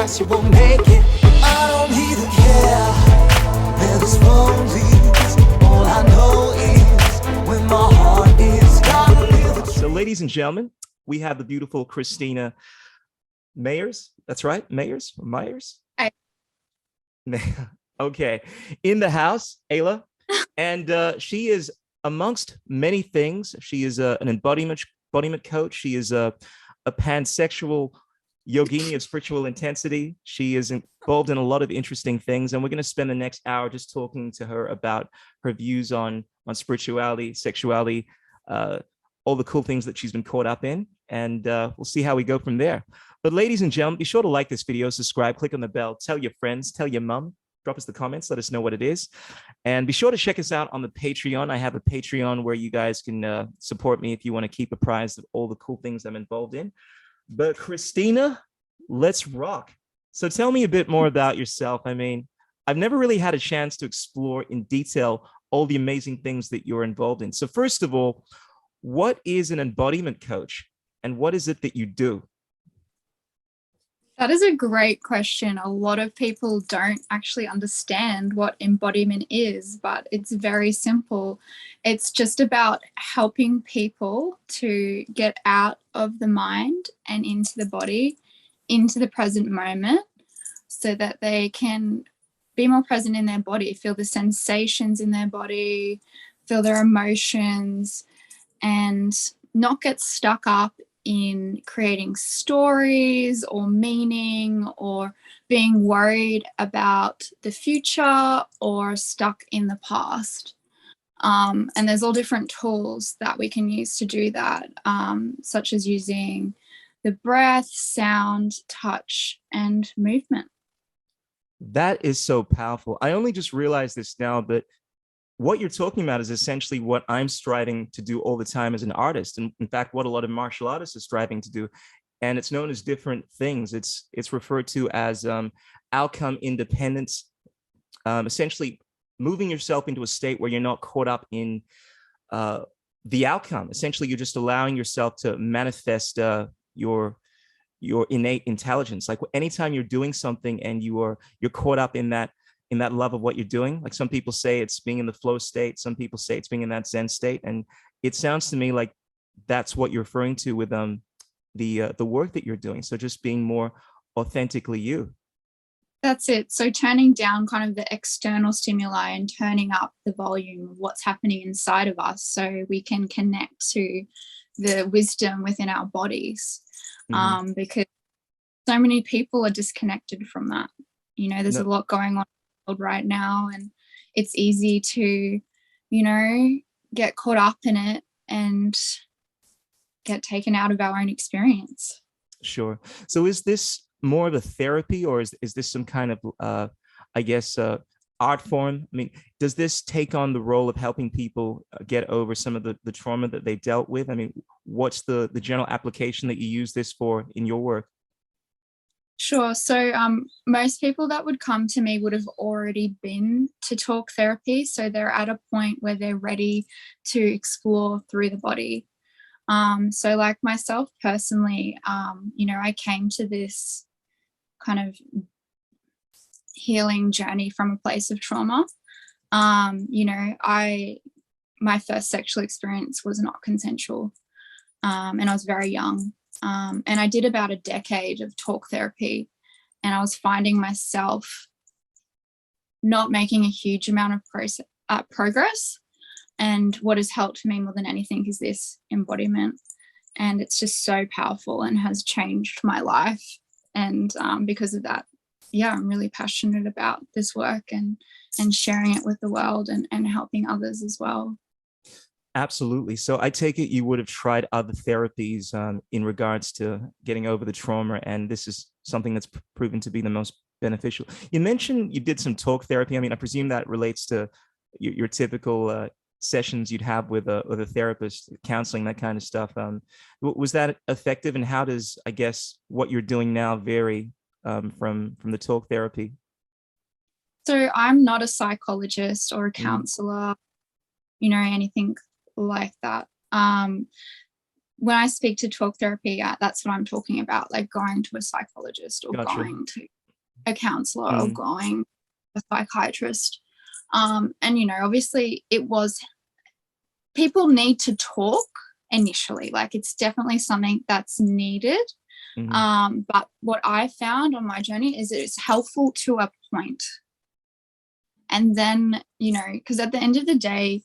else you won't make it. I don't even care where this road leads. All I know is when my heart is gone. So ladies and gentlemen, we have the beautiful Christina Mayers. That's right, Mayers or Myers? Okay, in the house, Ayla. And she is, amongst many things, she is an embodiment coach. She is a pansexual yogini of spiritual intensity. She is involved in a lot of interesting things. And we're going to spend the next hour just talking to her about her views on spirituality, sexuality, all the cool things that she's been caught up in. And we'll see how we go from there. But ladies and gentlemen, be sure to like this video, subscribe, click on the bell, tell your friends, tell your mom, drop us the comments, let us know what it is. And be sure to check us out on the Patreon. I have a Patreon where you guys can support me if you want to keep apprised of all the cool things I'm involved in. But Christina, let's rock. So tell me a bit more about yourself. I mean, I've never really had a chance to explore in detail all the amazing things that you're involved in. So first of all, what is an embodiment coach and what is it that you do? That is a great question. A lot of people don't actually understand what embodiment is, but it's very simple. It's just about helping people to get out of the mind and into the body, into the present moment, so that they can be more present in their body, feel the sensations in their body, feel their emotions, and not get stuck up in creating stories or meaning or being worried about the future or stuck in the past. And there's all different tools that we can use to do that, such as using the breath, sound, touch, and movement. That is so powerful. I only just realized this now, but what you're talking about is essentially what I'm striving to do all the time as an artist. And in fact, what a lot of martial artists are striving to do. And it's known as different things. It's referred to as outcome independence, essentially moving yourself into a state where you're not caught up in the outcome. Essentially, you're just allowing yourself to manifest your innate intelligence. Like anytime you're doing something and you're caught up in that love of what you're doing. Like some people say it's being in the flow state. Some people say it's being in that Zen state. And it sounds to me like that's what you're referring to with the work that you're doing. So just being more authentically you. That's it. So turning down kind of the external stimuli and turning up the volume of what's happening inside of us so we can connect to the wisdom within our bodies. Because so many people are disconnected from that. You know, there's a lot going on right now, and it's easy to, you know, get caught up in it and get taken out of our own experience. Sure. So is this more of a therapy, or is this some kind of I guess art form? I mean, does this take on the role of helping people get over some of the trauma that they dealt with? I mean, what's the general application that you use this for in your work? Sure. So most people that would come to me would have already been to talk therapy. So they're at a point where they're ready to explore through the body. So like myself personally, you know, I came to this kind of healing journey from a place of trauma. You know, my first sexual experience was not consensual, and I was very young. And I did about a decade of talk therapy, and I was finding myself not making a huge amount of progress. And what has helped me more than anything is this embodiment. And it's just so powerful and has changed my life. And because of that, yeah, I'm really passionate about this work and sharing it with the world and helping others as well. Absolutely. So I take it you would have tried other therapies in regards to getting over the trauma, and this is something that's proven to be the most beneficial. You mentioned you did some talk therapy. I mean, I presume that relates to your typical sessions you'd have with a therapist, counseling, that kind of stuff. Was that effective, and how does, I guess, what you're doing now vary from the talk therapy? So I'm not a psychologist or a counselor, you know, anything like that. when I speak to talk therapy, that's what I'm talking about, like going to a psychologist or Gotcha. going to a counselor or Mm. going to a psychiatrist. And, you know, obviously people need to talk initially. Like, it's definitely something that's needed. Mhm. But what I found on my journey is it's helpful to a point. And then, you know, because at the end of the day,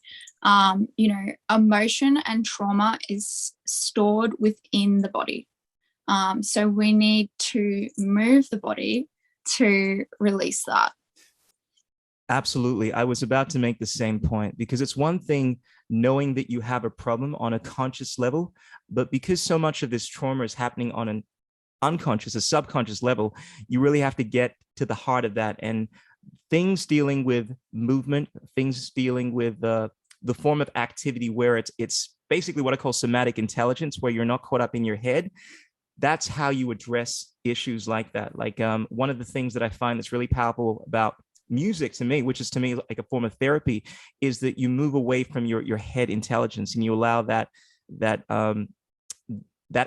you know, emotion and trauma is stored within the body. So we need to move the body to release that. Absolutely. I was about to make the same point, because it's one thing knowing that you have a problem on a conscious level, but because so much of this trauma is happening on an unconscious, a subconscious level, you really have to get to the heart of that. And things dealing with movement, things dealing with the form of activity where it's basically what I call somatic intelligence, where you're not caught up in your head. That's how you address issues like that. Like one of the things that I find that's really powerful about music to me, which is to me like a form of therapy, is that you move away from your head intelligence and you allow that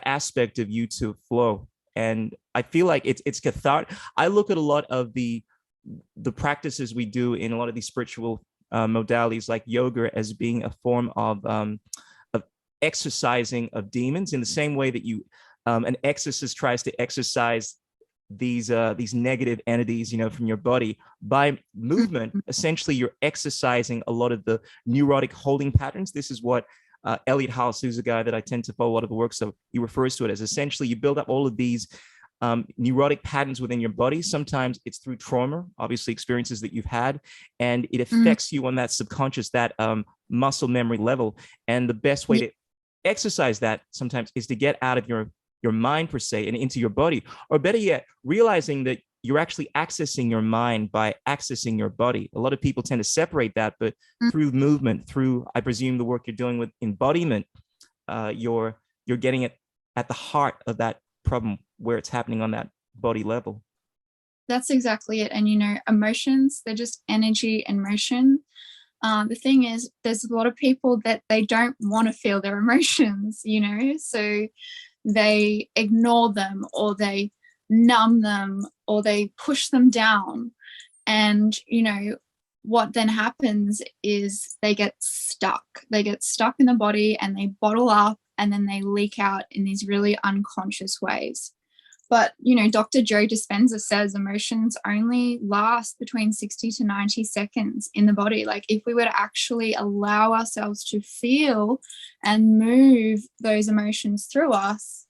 aspect of you to flow. And I feel like it's cathartic. I look at a lot of the practices we do in a lot of these spiritual modalities like yoga as being a form of exercising of demons, in the same way that you an exorcist tries to exorcise these negative entities, you know, from your body by movement. Essentially, you're exercising a lot of the neurotic holding patterns. This is what Elliot House, who's a guy that I tend to follow a lot of the work, so he refers to it as essentially you build up all of these neurotic patterns within your body. Sometimes it's through trauma, obviously experiences that you've had, and it affects you on that subconscious, that muscle memory level. And the best way to exercise that sometimes is to get out of your mind per se and into your body, or better yet, realizing that you're actually accessing your mind by accessing your body. A lot of people tend to separate that, but through movement, through, I presume, the work you're doing with embodiment, you're getting it at the heart of that problem where it's happening on that body level. That's exactly it. And, you know, emotions, they're just energy and motion. The thing is, there's a lot of people that they don't want to feel their emotions, you know, so they ignore them, or they numb them, or they push them down. And, you know, what then happens is they get stuck. They get stuck in the body and they bottle up, and then they leak out in these really unconscious ways. But, you know, Dr. Joe Dispenza says emotions only last between 60 to 90 seconds in the body. Like, if we were to actually allow ourselves to feel and move those emotions through us,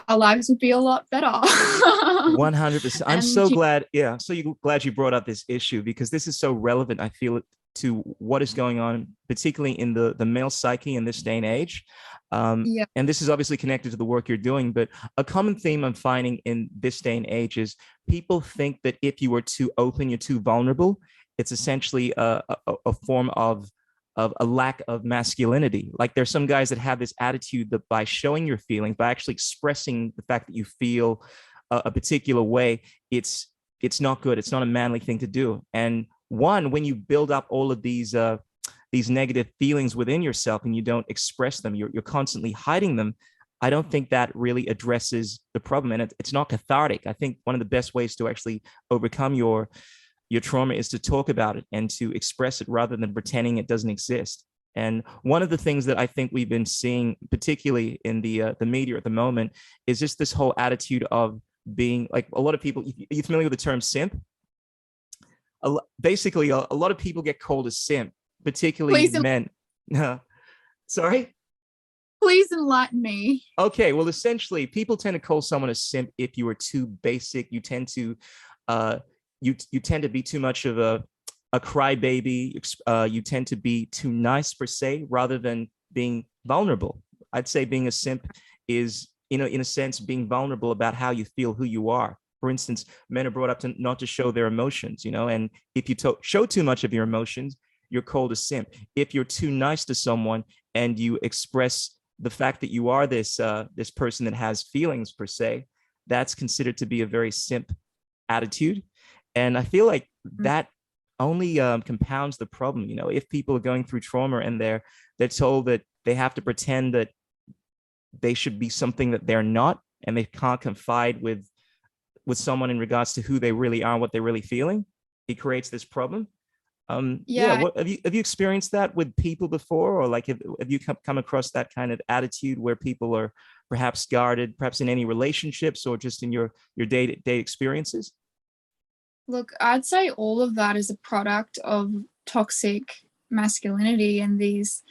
our lives would be a lot better. 100%. I'm so glad. Yeah. So glad you brought up this issue, because this is so relevant, I feel, to what is going on, particularly in the male psyche in this day and age. And this is obviously connected to the work you're doing, but a common theme I'm finding in this day and age is people think that if you are too open, you're too vulnerable. It's essentially a form of a lack of masculinity. Like, there's some guys that have this attitude that by showing your feelings, by actually expressing the fact that you feel a particular way, it's not good. It's not a manly thing to do. And when you build up all of these negative feelings within yourself and you don't express them, you're constantly hiding them. I don't think that really addresses the problem, and it's not cathartic. I think one of the best ways to actually overcome your trauma is to talk about it and to express it rather than pretending it doesn't exist. And one of the things that I think we've been seeing, particularly in the media at the moment, is just this whole attitude of being like, a lot of people. Are you familiar with the term simp? Basically, a lot of people get called a simp, particularly men. Sorry? Please enlighten me. Okay, well, essentially, people tend to call someone a simp if you are too basic. You tend to you tend to be too much of a crybaby. You tend to be too nice per se, rather than being vulnerable. I'd say being a simp is, in a sense, being vulnerable about how you feel, who you are. For instance, men are brought up to not to show their emotions, you know, and if you show too much of your emotions, you're called a simp. If you're too nice to someone and you express the fact that you are this person that has feelings per se, that's considered to be a very simp attitude. And I feel like that only compounds the problem. You know, if people are going through trauma and they're told that they have to pretend that they should be something that they're not, and they can't confide with someone in regards to who they really are, what they're really feeling. It creates this problem. Yeah, Yeah, what have you experienced that with people before, or like have you come across that kind of attitude where people are perhaps guarded, perhaps in any relationships or just in your day-to-day experiences? look, I'd say all of that is a product of toxic masculinity and these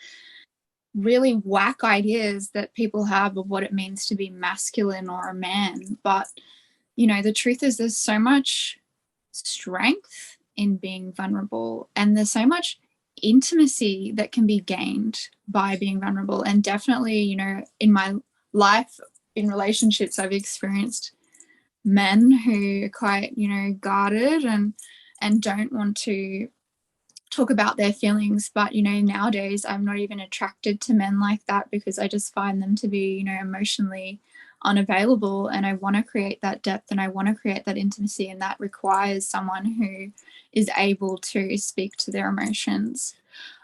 really whack ideas that people have of what it means to be masculine or a man. But, the truth is there's so much strength in being vulnerable, and there's so much intimacy that can be gained by being vulnerable. And definitely, in my life, in relationships, I've experienced men who are quite, guarded and don't want to talk about their feelings. But nowadays I'm not even attracted to men like that, because I just find them to be emotionally unavailable, and I want to create that depth and I want to create that intimacy, and that requires someone who is able to speak to their emotions.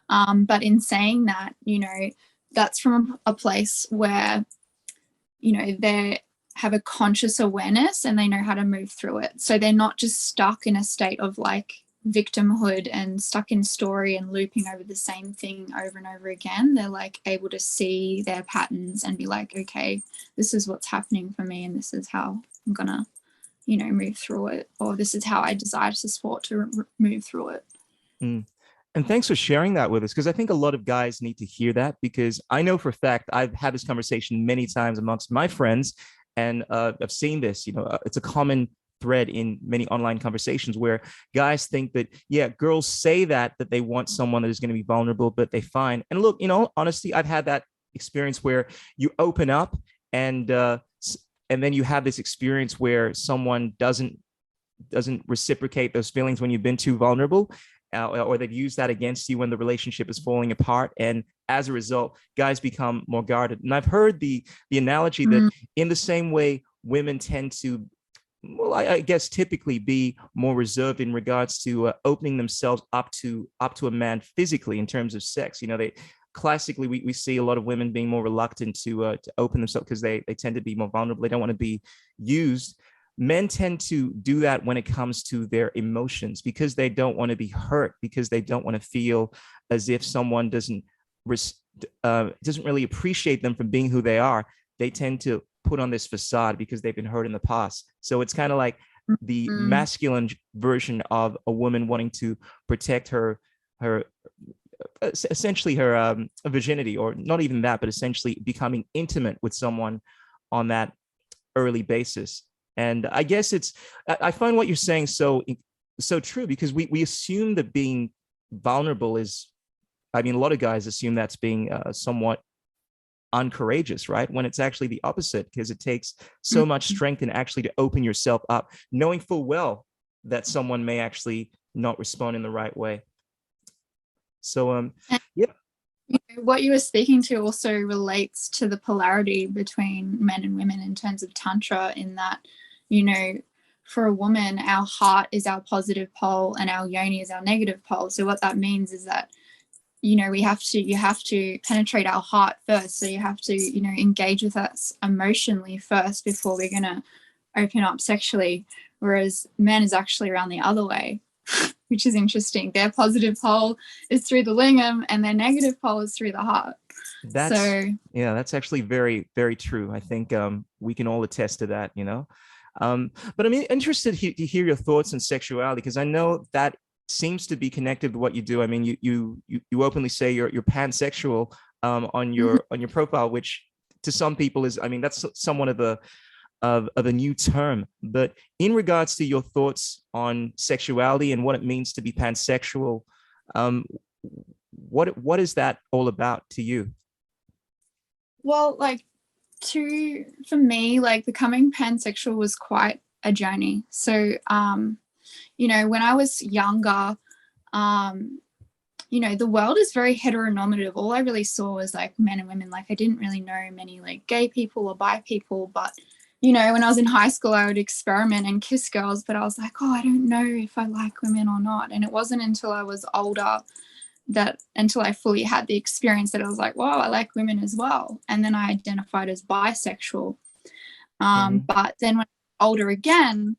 But in saying that, that's from a place where they have a conscious awareness and they know how to move through it, so they're not just stuck in a state of like victimhood and stuck in story and looping over the same thing over and over again. They're like able to see their patterns and be like, okay, this is what's happening for me, and this is how I'm gonna move through it, or this is how I desire to support to move through it. Mm. And thanks for sharing that with us, because I think a lot of guys need to hear that, because I know for a fact I've had this conversation many times amongst my friends, and I've seen this, it's a common thread in many online conversations where guys think that, yeah, girls say that they want someone that is going to be vulnerable, but they find, and look, honestly, I've had that experience where you open up and then you have this experience where someone doesn't reciprocate those feelings when you've been too vulnerable, or they've used that against you when the relationship is falling apart. And as a result, guys become more guarded. And I've heard the analogy that in the same way women tend to, well, I guess typically be more reserved in regards to opening themselves up to a man physically in terms of sex. They classically, we see a lot of women being more reluctant to open themselves because they tend to be more vulnerable. They don't want to be used. Men tend to do that when it comes to their emotions, because they don't want to be hurt, because they don't want to feel as if someone doesn't really appreciate them for being who they are. They tend to put on this facade because they've been hurt in the past. So it's kind of like the masculine version of a woman wanting to protect her essentially her virginity, or not even that, but essentially becoming intimate with someone on that early basis. And I guess I find what you're saying so true, because we assume that being vulnerable is, a lot of guys assume that's being somewhat uncourageous, right? When it's actually the opposite, because it takes so much strength and actually to open yourself up, knowing full well that someone may actually not respond in the right way. So, yeah. What you were speaking to also relates to the polarity between men and women in terms of Tantra, in that, for a woman, our heart is our positive pole and our yoni is our negative pole. So what that means is that, you have to penetrate our heart first. So you have to, engage with us emotionally first before we're going to open up sexually. Whereas men is actually around the other way, which is interesting. Their positive pole is through the lingam and their negative pole is through the heart. That's actually very, very true. I think we can all attest to that, but I'm interested to hear your thoughts on sexuality, because I know that seems to be connected to what you do. You openly say you're pansexual on your profile, which to some people is, that's somewhat of a new term. But in regards to your thoughts on sexuality and what it means to be pansexual, what is that all about to you? Well, for me, becoming pansexual was quite a journey. So when I was younger, the world is very heteronormative. All I really saw was men and women. I didn't really know many gay people or bi people. But, when I was in high school, I would experiment and kiss girls, but I was like, oh, I don't know if I like women or not. And it wasn't until I was older that until I fully had the experience that I was like, wow, I like women as well. And then I identified as bisexual. But then when I was older again,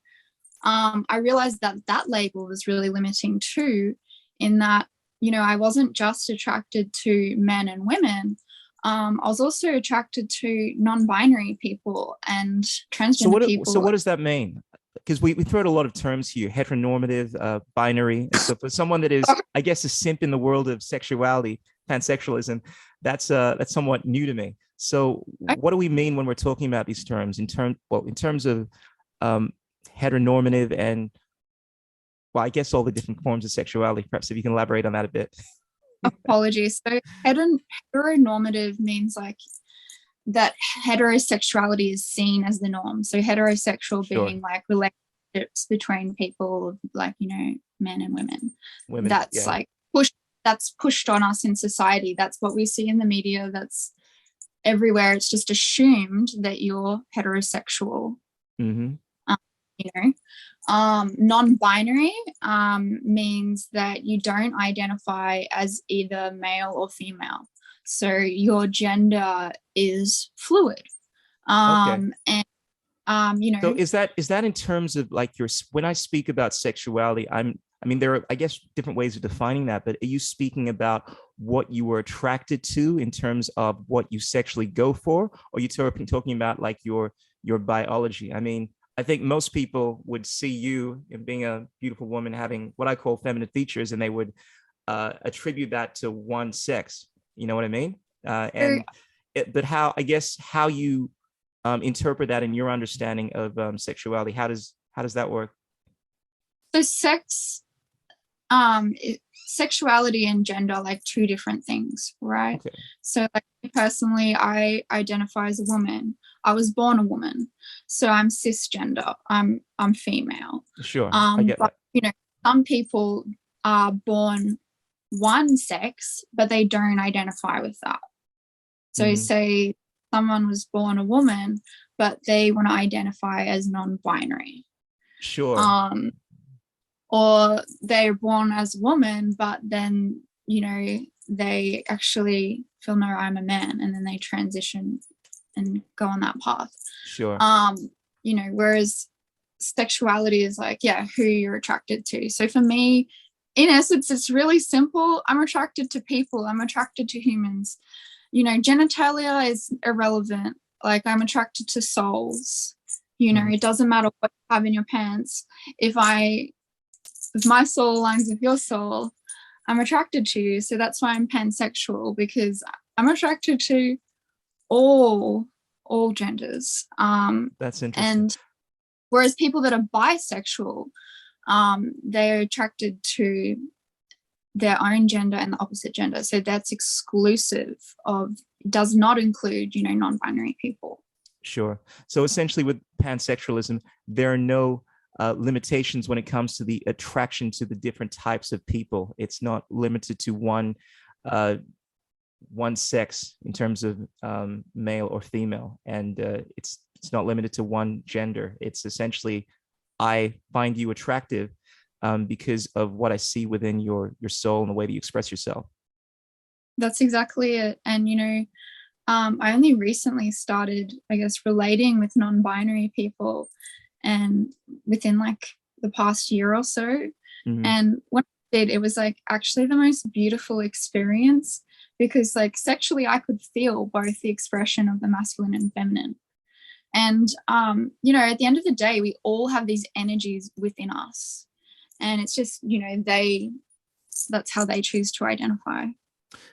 I realized that that label was really limiting too, in that, you know, I wasn't just attracted to men and women. I was also attracted to non-binary people and transgender people. So what does that mean? Because we throw out a lot of terms here: heteronormative, binary. And so for someone that is, I guess, a simp in the world of sexuality, pansexualism, that's somewhat new to me. So what do we mean when we're talking about these terms in terms of heteronormative and, well, I guess all the different forms of sexuality? Perhaps if you can elaborate on that a bit. Apologies. So heteronormative means like that heterosexuality is seen as the norm. So heterosexual being like relationships between people, like, you know, men and women. That's like pushed on us in society. That's what we see in the media. That's everywhere. It's just assumed that you're heterosexual. You know, non-binary means that you don't identify as either male or female. So your gender is fluid. And you know, so is that in terms of like when I speak about sexuality, I mean, there are, I guess, different ways of defining that, but are you speaking about what you were attracted to in terms of what you sexually go for, or are you talking about like your biology? I mean, I think most people would see you in being a beautiful woman having what I call feminine features, and they would attribute that to one sex. You know what I mean? But how you interpret that in your understanding of sexuality? How does that work? So sexuality and gender are like two different things, right? Okay. So like personally, I identify as a woman. I was born a woman, so I'm cisgender. I'm female. Sure, I get that. You know, some people are born one sex, but they don't identify with that. So say someone was born a woman, but they want to identify as non-binary. Sure. Or they're born as a woman, but then, you know, they actually feel, no, I'm a man, and then they transition and go on that path. Sure. You know, whereas sexuality is like, yeah, who you're attracted to. So for me, in essence, it's really simple. I'm attracted to people. I'm attracted to humans. You know, genitalia is irrelevant. Like, I'm attracted to souls. You know, it doesn't matter what you have in your pants. If my soul aligns with your soul, I'm attracted to you. So that's why I'm pansexual, because I'm attracted to all genders. That's interesting. And whereas people that are bisexual, they're attracted to their own gender and the opposite gender. So that's exclusive of, does not include, you know, non-binary people. Sure. So essentially with pansexualism, there are no limitations when it comes to the attraction to the different types of people. It's not limited to one sex in terms of male or female, and it's not limited to one gender. It's essentially, I find you attractive because of what I see within your soul and the way that you express yourself. That's exactly it. And, you know, I only recently started, I guess, relating with non-binary people, and within like the past year or so. And when I did, it was like actually the most beautiful experience, because like sexually I could feel both the expression of the masculine and feminine. And, you know, at the end of the day, we all have these energies within us. And it's just, you know, that's how they choose to identify.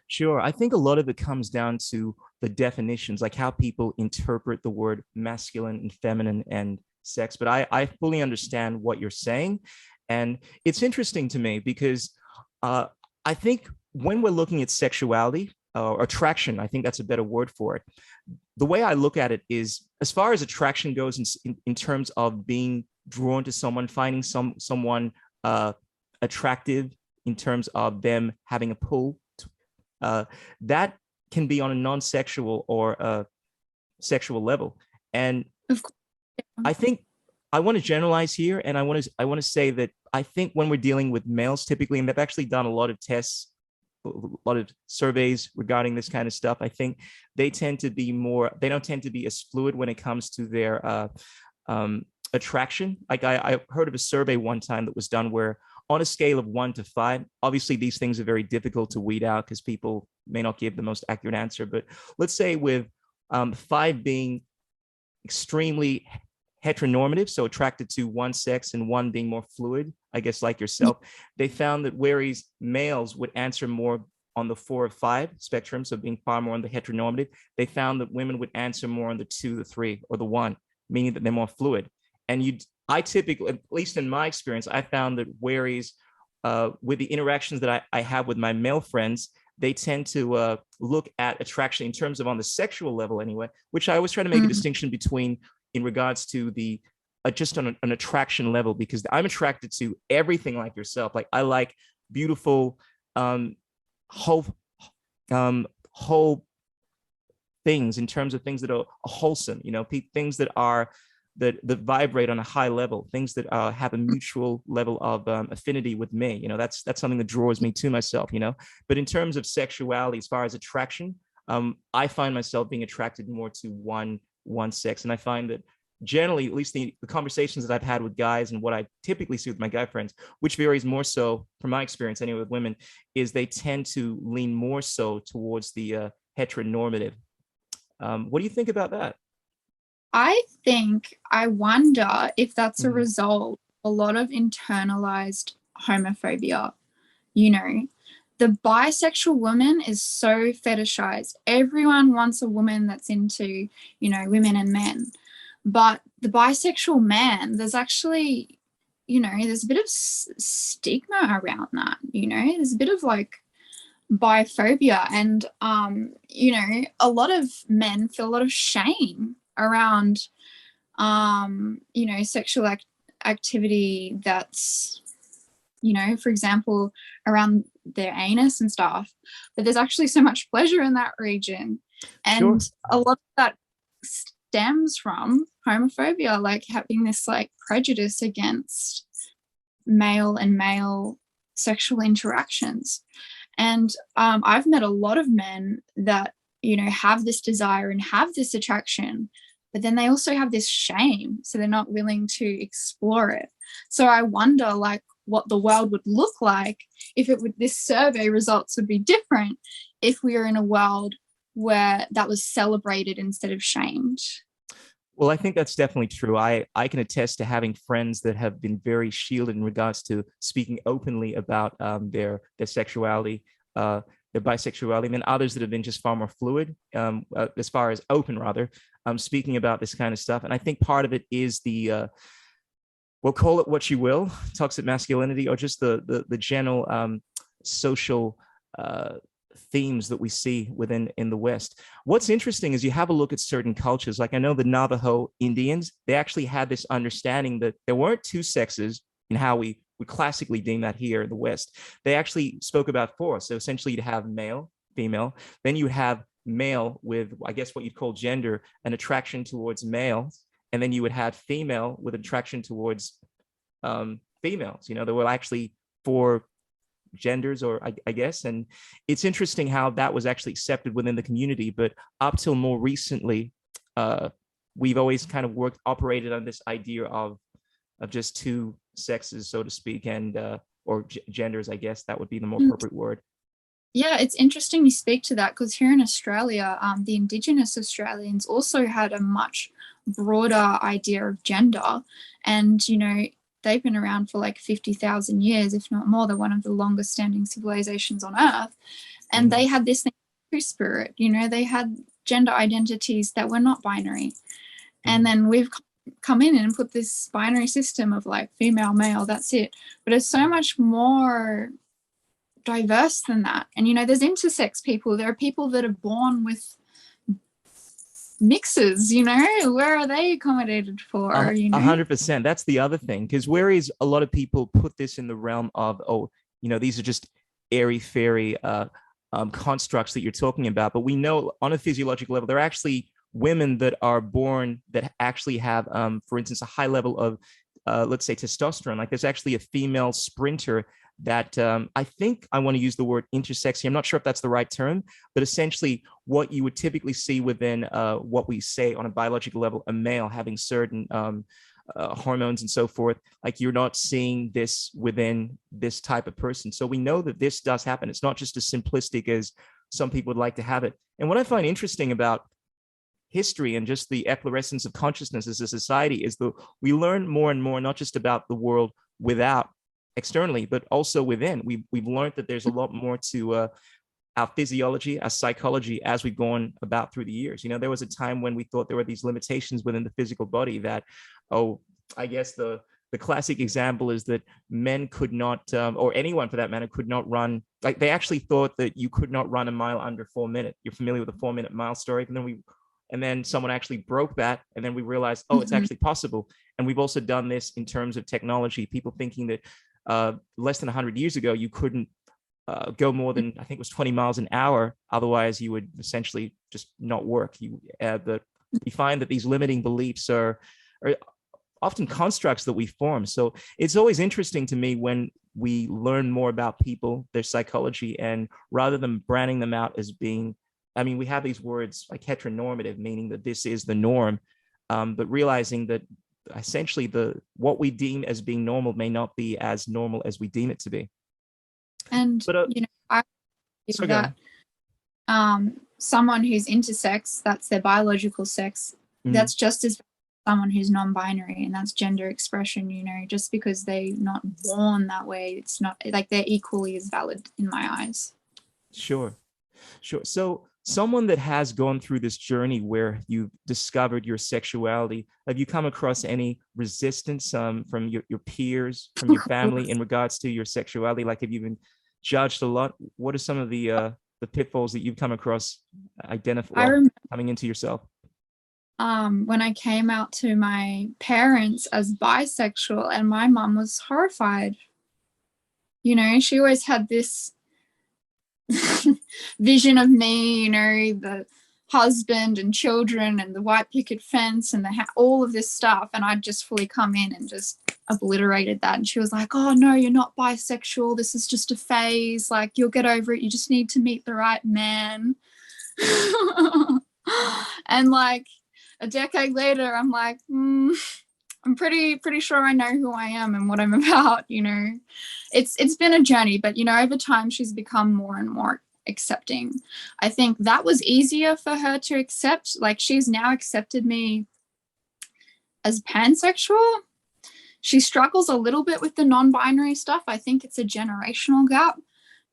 Sure. I think a lot of it comes down to the definitions, like how people interpret the word masculine and feminine and sex. But I fully understand what you're saying. And it's interesting to me because I think when we're looking at sexuality or attraction, I think that's a better word for it. The way I look at it is, as far as attraction goes in terms of being drawn to someone, finding someone attractive in terms of them having a pull, that can be on a non-sexual or a sexual level. And I think I want to generalize here, and I want to say that I think when we're dealing with males typically, and they've actually done a lot of tests a lot of surveys regarding this kind of stuff. I think they tend to be more, they don't tend to be as fluid when it comes to their attraction. Like I heard of a survey one time that was done where on a scale of 1 to 5, obviously these things are very difficult to weed out because people may not give the most accurate answer. But let's say with 5 being extremely heteronormative, so attracted to one sex, and 1 being more fluid, I guess like yourself, they found that whereas males would answer more on the 4 or 5 spectrum, so being far more on the heteronormative, they found that women would answer more on the 2, the 3, or the 1, meaning that they're more fluid. And I typically, at least in my experience, I found that whereas with the interactions that I have with my male friends, they tend to look at attraction in terms of on the sexual level anyway, which I always try to make a distinction between in regards to the just on an attraction level, because I'm attracted to everything like yourself. Like I like beautiful whole things in terms of things that are wholesome, you know, things that are that vibrate on a high level, things that have a mutual level of affinity with me. You know, that's something that draws me to myself, you know. But in terms of sexuality, as far as attraction, I find myself being attracted more to one sex. And I find that generally, at least the conversations that I've had with guys and what I typically see with my guy friends, which varies more so from my experience anyway with women, is they tend to lean more so towards the heteronormative. What do you think about that? I wonder if that's a result of a lot of internalized homophobia. You know, the bisexual woman is so fetishized. Everyone wants a woman that's into, you know, women and men. But the bisexual man, there's actually, you know, there's a bit of stigma around that, you know, there's a bit of like biphobia. And, you know, a lot of men feel a lot of shame around, you know, sexual activity that's, you know, for example, around their anus and stuff. But there's actually so much pleasure in that region. And a lot of that stems from homophobia, like having this like prejudice against male and male sexual interactions. And I've met a lot of men that, you know, have this desire and have this attraction, but then they also have this shame, so they're not willing to explore it. So I wonder like what the world would look like if it would, this survey results would be different if we were in a world where that was celebrated instead of shamed. Well, I think that's definitely true. I can attest to having friends that have been very shielded in regards to speaking openly about their sexuality, their bisexuality, and then others that have been just far more fluid, as far as open rather, speaking about this kind of stuff. And I think part of it is the, we'll call it what you will, toxic masculinity, or just the general social themes that we see in the West. What's interesting is you have a look at certain cultures. Like I know the Navajo Indians, they actually had this understanding that there weren't 2 sexes in how we would classically deem that here in the West. They actually spoke about 4. So essentially you'd have male, female, then you have male with, I guess what you'd call gender, an attraction towards males, and then you would have female with attraction towards females. You know, there were actually 4 genders, or I guess. And it's interesting how that was actually accepted within the community. But up till more recently, we've always kind of operated on this idea of just 2 sexes, so to speak, and or genders, I guess that would be the more appropriate word. Yeah, it's interesting you speak to that, because here in Australia, the Indigenous Australians also had a much broader idea of gender. And, you know, they've been around for like 50,000 years, if not more. They're one of the longest standing civilizations on Earth. And they had this thing, Two-Spirit, you know, they had gender identities that were not binary. And then we've come in and put this binary system of like female, male, that's it. But it's so much more diverse than that. And, you know, there's intersex people. There are people that are born with mixes, you know, where are they accommodated for? You know, 100%. That's the other thing, because whereas a lot of people put this in the realm of, oh, you know, these are just airy fairy constructs that you're talking about, but we know on a physiological level, there are actually women that are born that actually have, for instance, a high level of, let's say, testosterone. Like there's actually a female sprinter that I think I want to use the word intersex here. I'm not sure if that's the right term, but essentially what you would typically see within what we say on a biological level, a male having certain hormones and so forth, like you're not seeing this within this type of person. So we know that this does happen. It's not just as simplistic as some people would like to have it. And what I find interesting about history and just the efflorescence of consciousness as a society is that we learn more and more, not just about the world without externally, but also within. We've learned that there's a lot more to our physiology, our psychology, as we've gone about through the years. You know, there was a time when we thought there were these limitations within the physical body that, I guess the classic example is that men could not, or anyone for that matter, could not run. Like they actually thought that you could not run a mile under 4 minutes. You're familiar with the 4-minute mile story? And then someone actually broke that. And then we realized, it's actually possible. And we've also done this in terms of technology, people thinking that less than 100 years ago, you couldn't go more than, I think it was 20 miles an hour. Otherwise, you would essentially just not work. You find that these limiting beliefs are often constructs that we form. So it's always interesting to me when we learn more about people, their psychology, and rather than branding them out as being, I mean, we have these words like heteronormative, meaning that this is the norm, but realizing that essentially what we deem as being normal may not be as normal as we deem it to be. And but, I believe that someone who's intersex, that's their biological sex, that's just as someone who's non-binary, and that's gender expression. You know, just because they're not born that way, it's not like they're equally as valid in my eyes. Sure. So someone that has gone through this journey where you've discovered your sexuality, have you come across any resistance from your peers, from your family in regards to your sexuality? Like, have you been judged a lot? What are some of the pitfalls that you've come across coming into yourself? When I came out to my parents as bisexual, and my mom was horrified. You know, she always had this vision of me, you know, the husband and children and the white picket fence and all of this stuff, and I'd just fully come in and just obliterated that. And she was like, "Oh no, you're not bisexual, this is just a phase, like you'll get over it, you just need to meet the right man." And like a decade later, I'm like, I'm pretty sure I know who I am and what I'm about. You know, it's been a journey, but you know, over time she's become more and more accepting. I think that was easier for her to accept. Like, she's now accepted me as pansexual. She struggles a little bit with the non-binary stuff. I think it's a generational gap,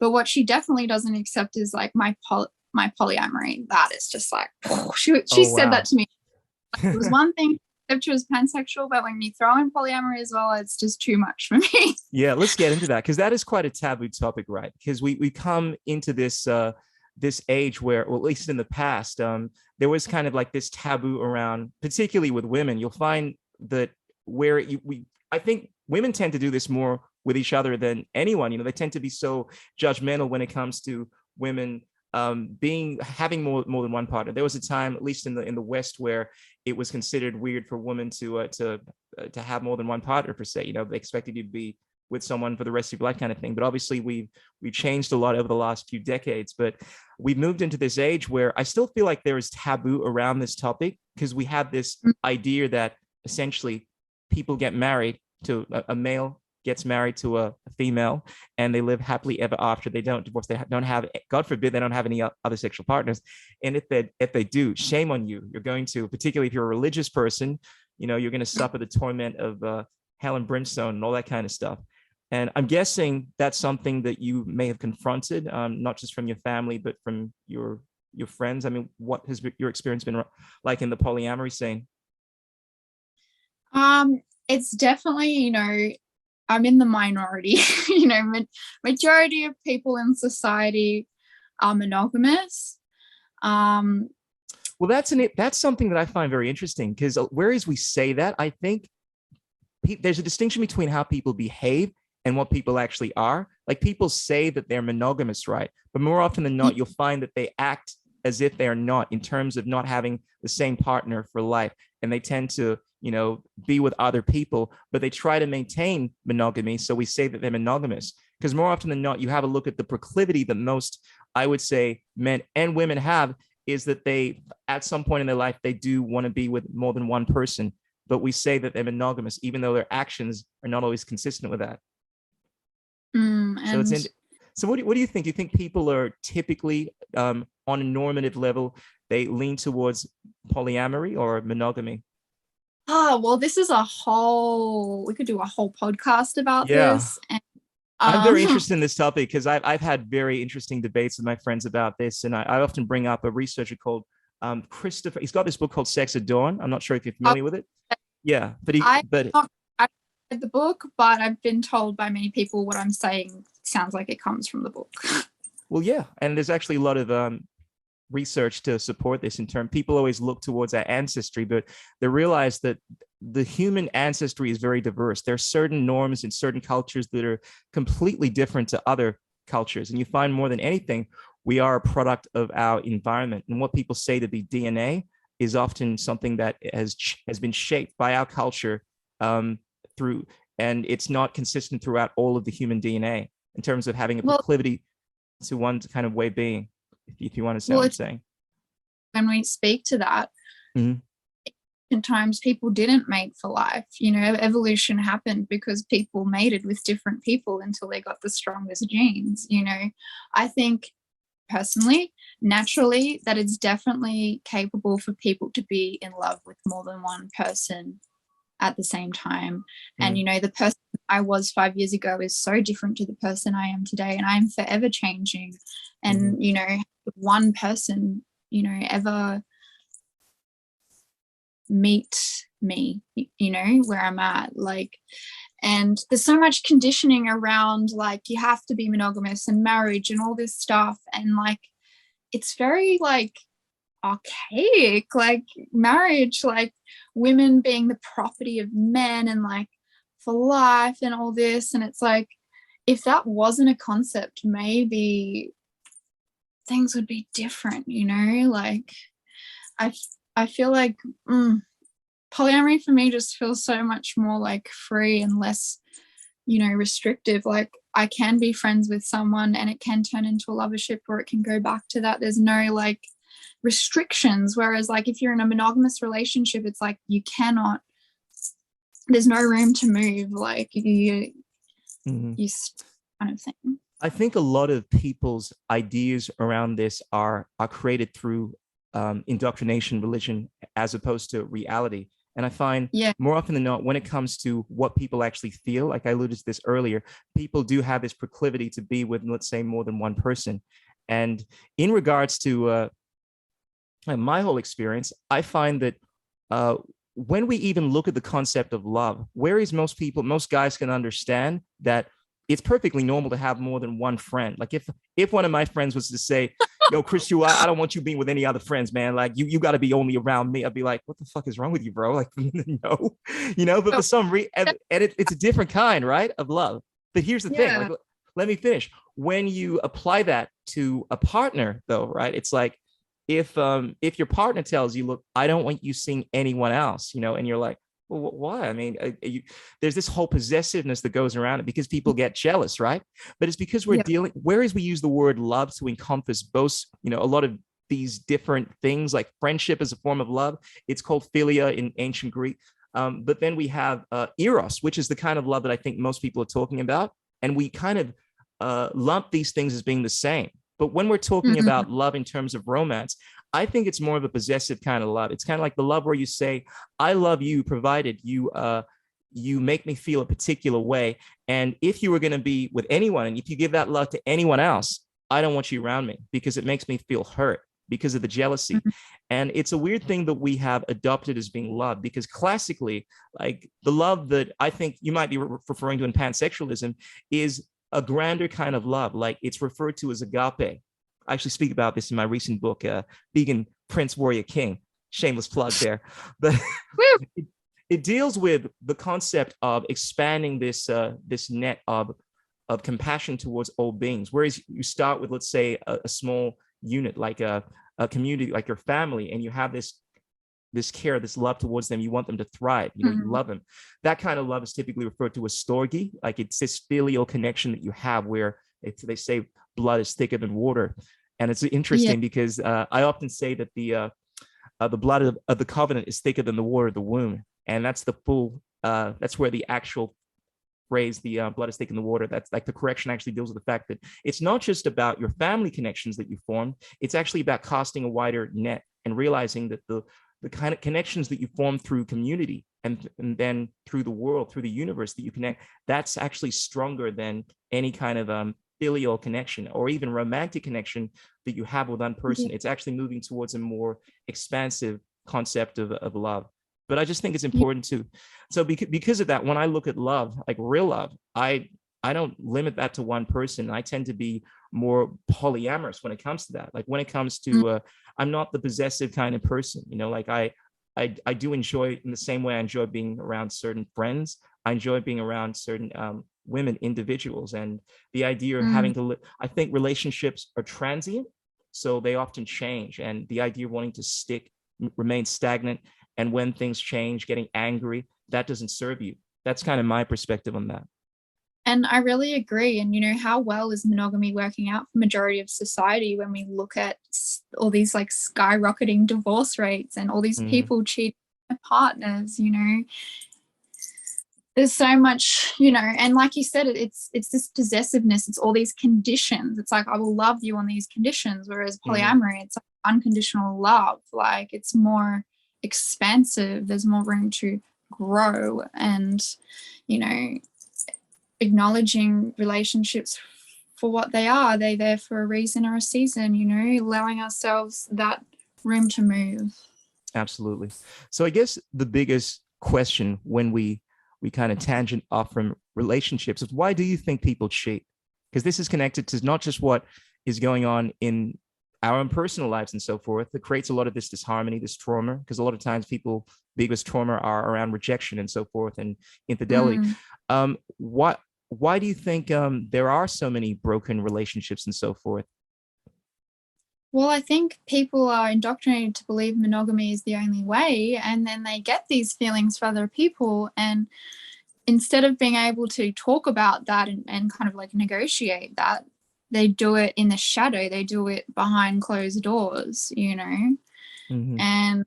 but what she definitely doesn't accept is like my polyamory. That is just like, she said that to me. It was one thing if she was pansexual, but when you throw in polyamory as well, it's just too much for me. Yeah, let's get into that, because that is quite a taboo topic, right? Because we come into this this age where, well, at least in the past, there was kind of like this taboo around, particularly with women. You'll find that I think women tend to do this more with each other than anyone. You know, they tend to be so judgmental when it comes to women having more than one partner. There was a time, at least in the West, where it was considered weird for women to have more than one partner per se. You know, they expected you to be with someone for the rest of your life, kind of thing. But obviously, we've changed a lot over the last few decades. But we've moved into this age where I still feel like there is taboo around this topic, because we have this idea that essentially people get married to a male gets married to a female and they live happily ever after. They don't divorce. They don't have, God forbid, they don't have any other sexual partners. And if they do, shame on you. You're going to, particularly if you're a religious person, you know, you're going to suffer the torment of hell and brimstone and all that kind of stuff. And I'm guessing that's something that you may have confronted, not just from your family, but from your friends. I mean, what has your experience been like in the polyamory scene? It's definitely, you know, I'm in the minority. You know, majority of people in society are monogamous. Well, that's something that I find very interesting, because whereas we say that, I think there's a distinction between how people behave and what people actually are. Like, people say that they're monogamous, right? But more often than not, you'll find that they act as if they are not, in terms of not having the same partner for life. And they tend to be with other people, but they try to maintain monogamy. So we say that they're monogamous, because more often than not, you have a look at the proclivity that most, I would say, men and women have, is that they, at some point in their life, they do want to be with more than one person, but we say that they're monogamous, even though their actions are not always consistent with that. So it's in. So what do you think? Do you think people are typically, on a normative level, they lean towards polyamory or monogamy? Well, this is we could do a whole podcast about this. And, I'm very interested in this topic because I've had very interesting debates with my friends about this. And I often bring up a researcher called Christopher. He's got this book called Sex at Dawn. I'm not sure if you're familiar with it. Yeah, I read the book, but I've been told by many people what I'm saying sounds like it comes from the book. Well, yeah. And there's actually a lot of research to support this. In terms, people always look towards our ancestry, but they realize that the human ancestry is very diverse. There are certain norms in certain cultures that are completely different to other cultures. And you find more than anything, we are a product of our environment. And what people say to be DNA is often something that has been shaped by our culture through, and it's not consistent throughout all of the human DNA in terms of having a proclivity to one kind of way being, if you want to say what I'm saying. When we speak to that, sometimes people didn't mate for life. Evolution happened because people mated with different people until they got the strongest genes. I think personally, naturally, that it's definitely capable for people to be in love with more than one person at the same time. And the person I was 5 years ago is so different to the person I am today, and I'm forever changing. And one person ever meet me where I'm at, and there's so much conditioning around, you have to be monogamous and marriage and all this stuff, and it's very archaic, marriage, women being the property of men and for life and all this. And it's if that wasn't a concept, maybe things would be different. I feel like polyamory for me just feels so much more free and less restrictive. I can be friends with someone and it can turn into a lovership, or it can go back to that. There's no restrictions, whereas if you're in a monogamous relationship, it's you cannot, there's no room to move, you kind of thing. I think a lot of people's ideas around this are created through indoctrination, religion, as opposed to reality. And I find more often than not, when it comes to what people actually feel, like I alluded to this earlier, people do have this proclivity to be with, let's say, more than one person. And in regards to my whole experience, I find that when we even look at the concept of love, whereas most guys can understand that it's perfectly normal to have more than one friend. If one of my friends was to say, yo, Chris, I don't want you being with any other friends, man. You got to be only around me. I'd be like, what the fuck is wrong with you, bro? No, but for some reason, and it's a different kind, right, of love. But here's the thing, let me finish. When you apply that to a partner though, right? It's if your partner tells you, look, I don't want you seeing anyone else, and you're like, well, why? I mean, there's this whole possessiveness that goes around it because people get jealous, right? But it's because we're dealing, whereas we use the word love to encompass both, a lot of these different things, like friendship is a form of love. It's called philia in ancient Greek. But then we have eros, which is the kind of love that I think most people are talking about. And we kind of lump these things as being the same. But when we're talking about love in terms of romance, I think it's more of a possessive kind of love. It's kind of like the love where you say, I love you, provided you make me feel a particular way. And if you were going to be with anyone, and if you give that love to anyone else, I don't want you around me because it makes me feel hurt because of the jealousy. And it's a weird thing that we have adopted as being love, because classically, the love that I think you might be referring to in pansexualism is a grander kind of love. It's referred to as agape. I actually speak about this in my recent book, Vegan Prince Warrior King. Shameless plug there. But it deals with the concept of expanding this net of compassion towards all beings. Whereas you start with, let's say, a small unit, like a community, like your family, and you have this this care, this love towards them. You want them to thrive. You know, you love them. That kind of love is typically referred to as storge. Like it's this filial connection that you have where they say blood is thicker than water. And it's interesting because I often say that the blood of the covenant is thicker than the water of the womb. And that's the full, that's where the actual phrase, the blood is thicker than the water, that's like the correction actually deals with the fact that it's not just about your family connections that you form. It's actually about casting a wider net and realizing that the kind of connections that you form through community and then through the world, through the universe that you connect, that's actually stronger than any kind of filial connection or even romantic connection that you have with one person. It's actually moving towards a more expansive concept of love. But I just think it's important to, so because of that, when I look at love, like real love, I don't limit that to one person. I tend to be more polyamorous when it comes to that. Like when it comes to, I'm not the possessive kind of person, you know, like I do enjoy, in the same way I enjoy being around certain friends, I enjoy being around certain women, individuals, and the idea of having to, I think relationships are transient, so they often change, and the idea of wanting to remain stagnant, and when things change, getting angry, that doesn't serve you. That's kind of my perspective on that. And I really agree. And, you know, how well is monogamy working out for majority of society when we look at all these like skyrocketing divorce rates and all these people cheating their partners, you know? There's so much, you know, and like you said, it's this possessiveness, it's all these conditions. It's like, I will love you on these conditions, whereas polyamory, it's like unconditional love. Like it's more expansive, there's more room to grow, and, you know, acknowledging relationships for what they are. They're there for a reason or a season, you know, allowing ourselves that room to move. Absolutely. So I guess the biggest question when we kind of tangent off from relationships is, why do you think people cheat? Because this is connected to not just what is going on in our own personal lives and so forth. That creates a lot of this disharmony, this trauma, because a lot of times people, biggest trauma are around rejection and so forth and infidelity. Why do you think there are so many broken relationships and so forth? Well, I think people are indoctrinated to believe monogamy is the only way, and then they get these feelings for other people, and instead of being able to talk about that and kind of like negotiate that, they do it in the shadow, they do it behind closed doors, you know. And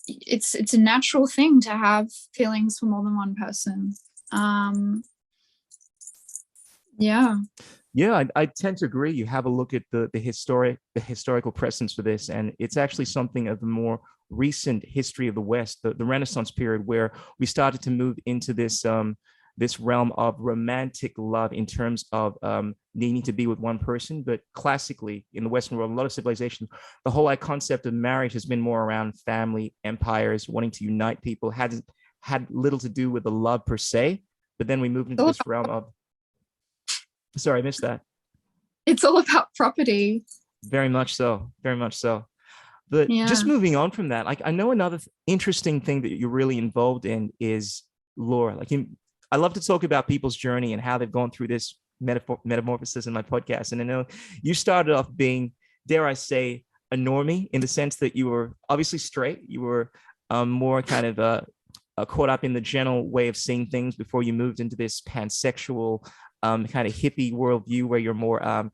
it's a natural thing to have feelings for more than one person. Yeah, I tend to agree. You have a look at the historical precedents for this, and it's actually something of the more recent history of the West, the Renaissance period, where we started to move into this this realm of romantic love in terms of needing to be with one person. But classically in the Western world, a lot of civilization, the whole concept of marriage has been more around family, empires, wanting to unite people, had little to do with the love per se. But then we moved into this realm of, sorry, I missed that. It's all about property. Very much so. Very much so. But just moving on from that, like I know another interesting thing that you're really involved in is lore. Like I love to talk about people's journey and how they've gone through this metamorphosis in my podcast. And I know you started off being, dare I say, a normie, in the sense that you were obviously straight. You were more kind of caught up in the general way of seeing things before you moved into this pansexual kind of hippie worldview where you're more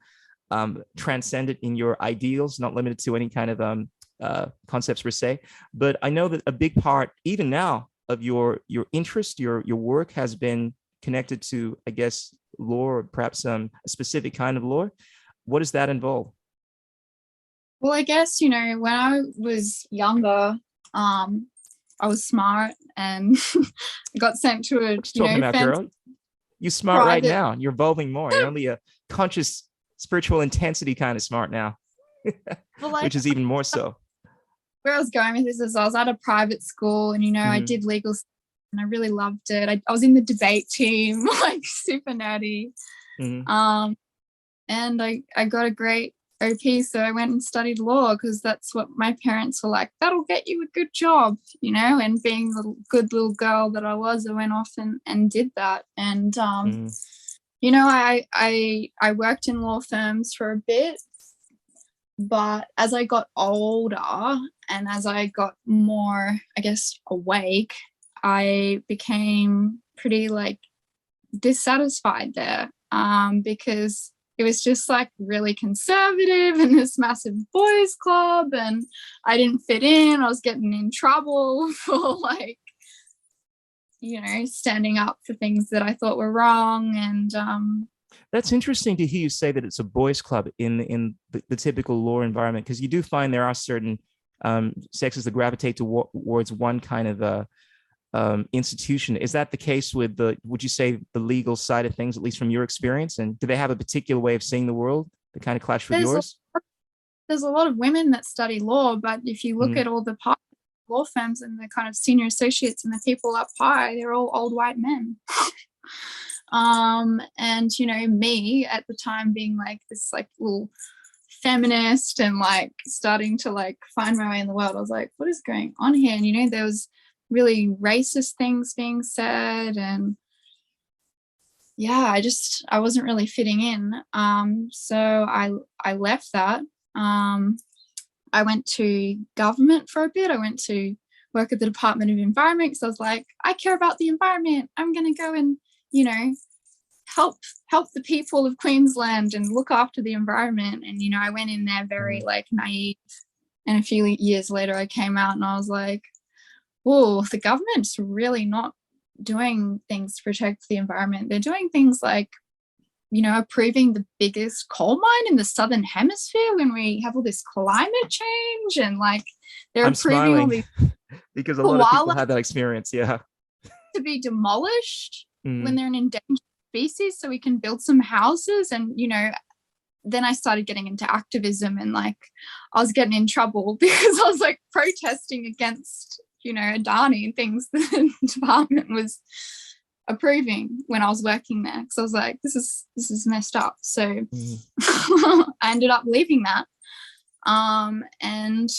transcendent in your ideals, not limited to any kind of concepts per se. But I know that a big part, even now, of your interest, your work has been connected to, I guess, lore, or perhaps a specific kind of lore. What does that involve? Well, I guess, you know, when I was younger, I was smart and got sent to a talking about, girl, you smart right now. You're evolving more. You're only a conscious spiritual intensity kind of smart now, well, like, which is even more so. Where I was going with this is I was at a private school, and, you know, I did legal and I really loved it. I was in the debate team, like super nerdy. And I got a great OP, so I went and studied law because that's what my parents were like, that'll get you a good job, you know. And being the good little girl that I was, I went off and did that. And you know, I worked in law firms for a bit, but as I got older And as I got more, I guess, awake, I became pretty like dissatisfied there, because it was just like really conservative and this massive boys club, and I didn't fit in. I was getting in trouble for like, you know, standing up for things that I thought were wrong. And That's interesting to hear you say that it's a boys' club in the typical law environment, because you do find there are certain sexes that gravitate towards one kind of institution. Is that the case with would you say, the legal side of things, at least from your experience? And do they have a particular way of seeing the world that kind of clash with yours? There's a lot of women that study law, but if you look at all the law firms and the kind of senior associates and the people up high, they're all old white men. And you know, me at the time being like this like little feminist and like starting to like find my way in the world, I was like, what is going on here? And you know, there was really racist things being said, and yeah, I wasn't really fitting in. So I left that. I went to government for a bit. I went to work at the Department of Environment because I was like, I care about the environment. I'm going to go and, you know, help the people of Queensland and look after the environment. And, you know, I went in there very like naive. And a few years later, I came out and I was like, whoa, the government's really not doing things to protect the environment. They're doing things like, you know, approving the biggest coal mine in the Southern Hemisphere when we have all this climate change, and like they're approving all these because a lot of people had that experience, yeah, to be demolished when they're an endangered species so we can build some houses. And, you know, then I started getting into activism, and like I was getting in trouble because I was like protesting against, you know, Adani and things the department was approving when I was working there. So I was like, this is messed up. So I ended up leaving that. And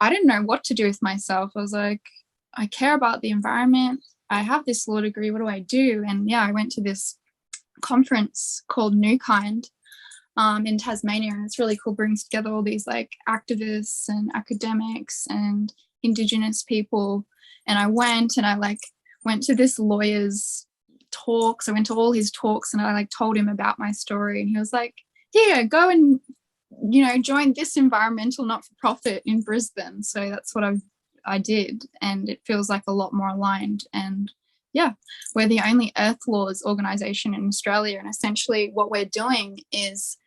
I didn't know what to do with myself. I was like, I care about the environment. I have this law degree. What do I do? And yeah, I went to this conference called New Kind in Tasmania, and it's really cool. Brings together all these like activists and academics and Indigenous people. And I went to this lawyer's talks. I went to all his talks and I like told him about my story, and he was like, here, go and, you know, join this environmental not-for-profit in Brisbane. So that's what I did, and it feels like a lot more aligned. And yeah, we're the only Earth Laws organisation in Australia, and essentially what we're doing is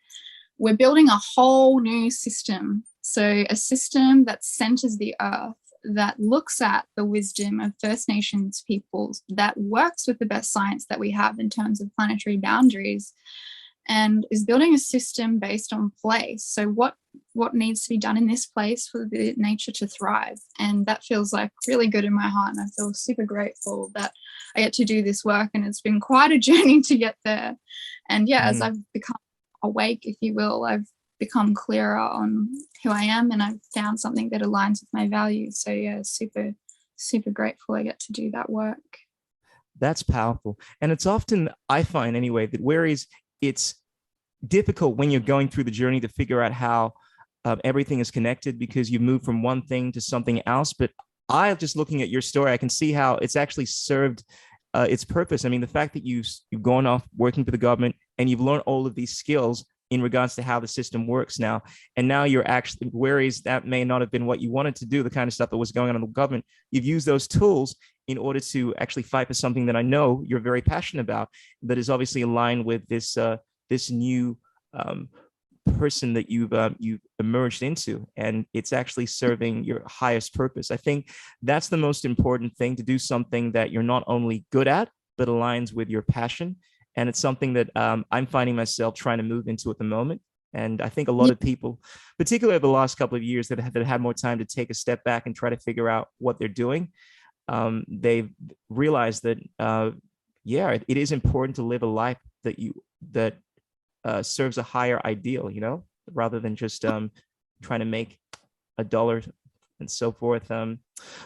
we're building a whole new system. So a system that centres the Earth, that looks at the wisdom of First Nations peoples, that works with the best science that we have in terms of planetary boundaries, and is building a system based on place. So what needs to be done in this place for the nature to thrive? And that feels like really good in my heart, and I feel super grateful that I get to do this work, and it's been quite a journey to get there. And yeah, as I've become awake, if you will, I've become clearer on who I am, and I've found something that aligns with my values. So yeah, super, super grateful I get to do that work. That's powerful. And it's often, I find anyway, that whereas it's difficult when you're going through the journey to figure out how everything is connected, because you move from one thing to something else. But just looking at your story, I can see how it's actually served its purpose. I mean, the fact that you've gone off working for the government and you've learned all of these skills in regards to how the system works now. And now you're actually, whereas that may not have been what you wanted to do, the kind of stuff that was going on in the government, you've used those tools in order to actually fight for something that I know you're very passionate about, that is obviously aligned with this new person that you've emerged into, and it's actually serving your highest purpose. I think that's the most important thing, to do something that you're not only good at, but aligns with your passion. And it's something that I'm finding myself trying to move into at the moment. And I think a lot of people, particularly the last couple of years, that have had more time to take a step back and try to figure out what they're doing, they've realized that, it is important to live a life that serves a higher ideal, you know, rather than just trying to make a dollar and so forth. But,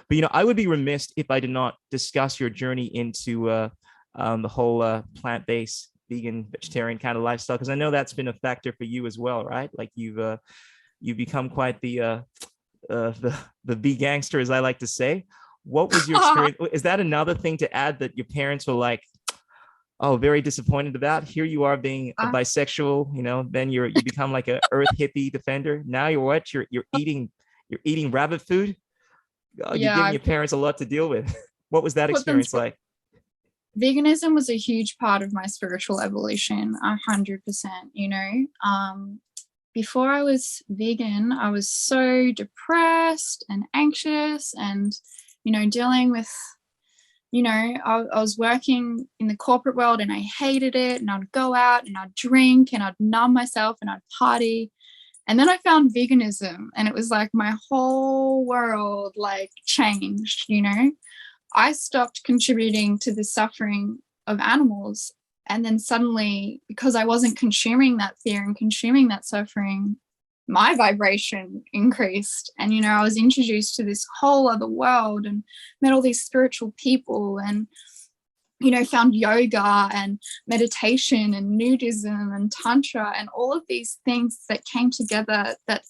you know, I would be remiss if I did not discuss your journey into the whole plant-based, vegan, vegetarian kind of lifestyle, because I know that's been a factor for you as well, right? Like you've become quite the the B gangster, as I like to say. What was your experience? Is that another thing to add that your parents were like, oh, very disappointed about? Here you are being a bisexual, you know, then you become like a earth hippie defender. Now you're what? You're eating rabbit food. Oh, you're Yeah, giving your parents a lot to deal with. What was that put them experience through. like? Veganism was a huge part of my spiritual evolution, 100%. You know, before I was vegan, I was so depressed and anxious, and you know, dealing with, you know, I was working in the corporate world and I hated it, and I'd go out and I'd drink and I'd numb myself and I'd party. And then I found veganism, and it was like my whole world like changed, you know. I stopped contributing to the suffering of animals. And then suddenly, because I wasn't consuming that fear and consuming that suffering, my vibration increased. And, you know, I was introduced to this whole other world and met all these spiritual people, and, you know, found yoga and meditation and nudism and tantra and all of these things that came together that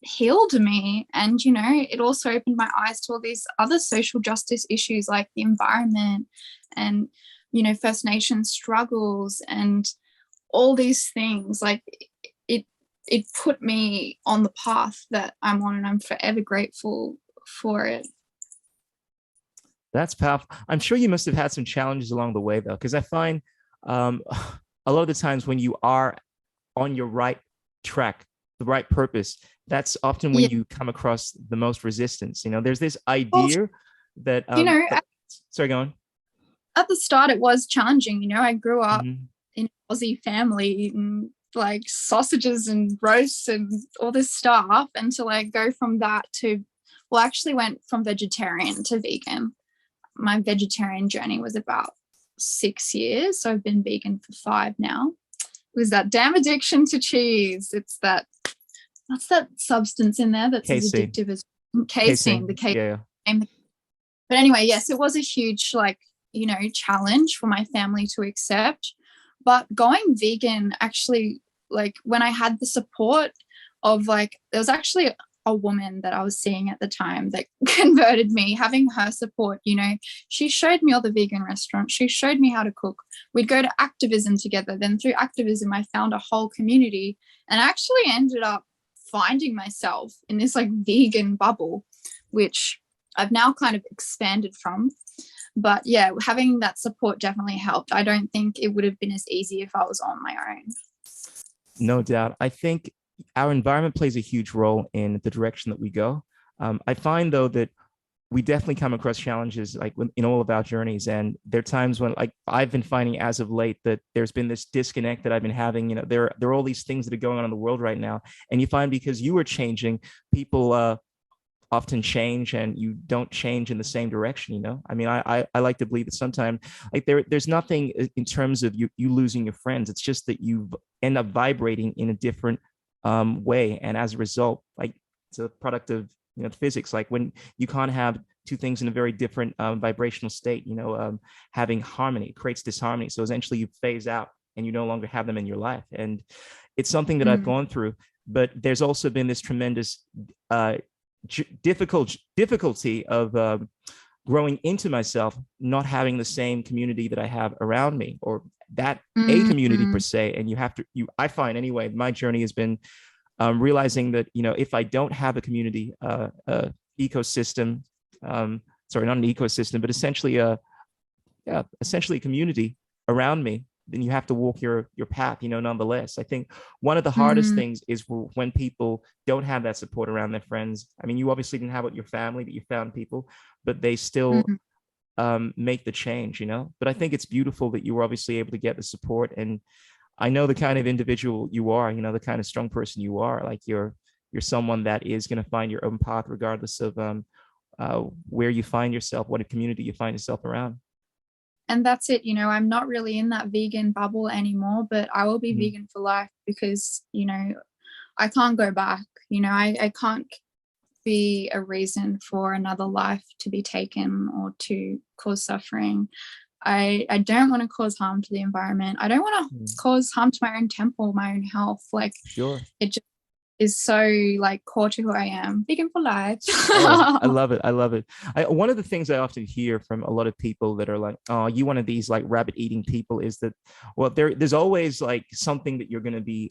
healed me. And you know, it also opened my eyes to all these other social justice issues like the environment and, you know, First Nations struggles and all these things. Like it put me on the path that I'm on, and I'm forever grateful for it. That's powerful. I'm sure you must have had some challenges along the way, though, because I find a lot of the times when you are on your right track, the right purpose, that's often when you come across the most resistance. You know, there's this idea that, you know, sorry, go on. At the start, it was challenging. You know, I grew up in an Aussie family eating like sausages and roasts and all this stuff. And to like go from that to, well, I actually went from vegetarian to vegan. My vegetarian journey was about 6 years. So I've been vegan for 5 now. It was that damn addiction to cheese. It's that, what's that substance in there that's casein. as addictive as casein? The casein. Yeah. But anyway, yes, it was a huge, like, you know, challenge for my family to accept. But going vegan, actually, like when I had the support of like, there was actually a woman that I was seeing at the time that converted me. Having her support, you know, she showed me all the vegan restaurants. She showed me how to cook. We'd go to activism together. Then through activism, I found a whole community, and I actually ended up finding myself in this like vegan bubble, which I've now kind of expanded from. But yeah, having that support definitely helped. I don't think it would have been as easy if I was on my own. No doubt. I think our environment plays a huge role in the direction that we go. I find, though, that we definitely come across challenges like in all of our journeys. And there are times when, like, I've been finding as of late that there's been this disconnect that I've been having. You know, there are all these things that are going on in the world right now. And you find because you are changing, people often change, and you don't change in the same direction. You know, I mean, I like to believe that sometimes like there's nothing in terms of you losing your friends. It's just that you end up vibrating in a different way. And as a result, like it's a product of, you know, physics. Like when you can't have two things in a very different vibrational state, you know, having harmony creates disharmony. So essentially you phase out and you no longer have them in your life. And it's something that I've gone through. But there's also been this tremendous difficulty of growing into myself, not having the same community that I have around me, or that a community per se. And I find anyway, my journey has been realizing that, you know, if I don't have a community, ecosystem, sorry, not an ecosystem, but essentially a community around me, then you have to walk your path, you know, nonetheless. I think one of the hardest things is when people don't have that support around their friends. I mean, you obviously didn't have it with your family, that you found people, but they still make the change, you know. But I think it's beautiful that you were obviously able to get the support. And I know the kind of individual you are, you know, the kind of strong person you are. Like you're someone that is going to find your own path regardless of where you find yourself, what a community you find yourself around. And that's it. You know, I'm not really in that vegan bubble anymore, but I will be vegan for life because, you know, I can't go back. You know, I can't be a reason for another life to be taken or to cause suffering. I don't want to cause harm to the environment. I don't want to cause harm to my own temple, my own health. Like, sure. is so like core to who I am. Vegan for life. Oh, I love it. I love it. One of the things I often hear from a lot of people that are like, "Oh, you one of these like rabbit eating people," is that, well, there's always like something that you're going to be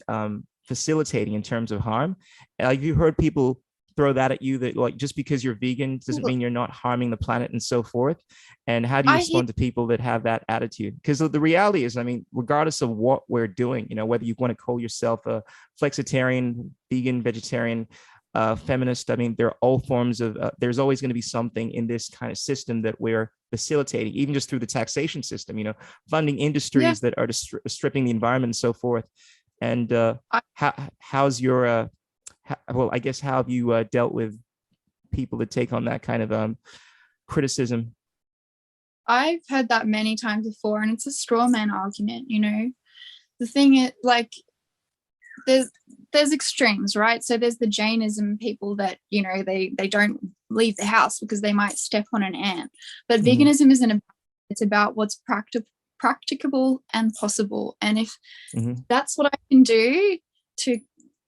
facilitating in terms of harm. You've heard people throw that at you, that like just because you're vegan doesn't mean you're not harming the planet and so forth. And how do you I hear respond to people that have that attitude? Because the reality is, I mean, regardless of what we're doing, you know, whether you want to call yourself a flexitarian, vegan, vegetarian, feminist, I mean, there are all forms of, there's always going to be something in this kind of system that we're facilitating, even just through the taxation system, you know, funding industries that are stripping the environment and so forth. And how's your, well, I guess, how have you dealt with people that take on that kind of criticism? I've heard that many times before, and it's a straw man argument, you know. The thing is, like, there's extremes, right? So there's the Jainism people that, you know, they don't leave the house because they might step on an ant. But veganism isn't about, it's about what's practicable and possible. And if that's what I can do to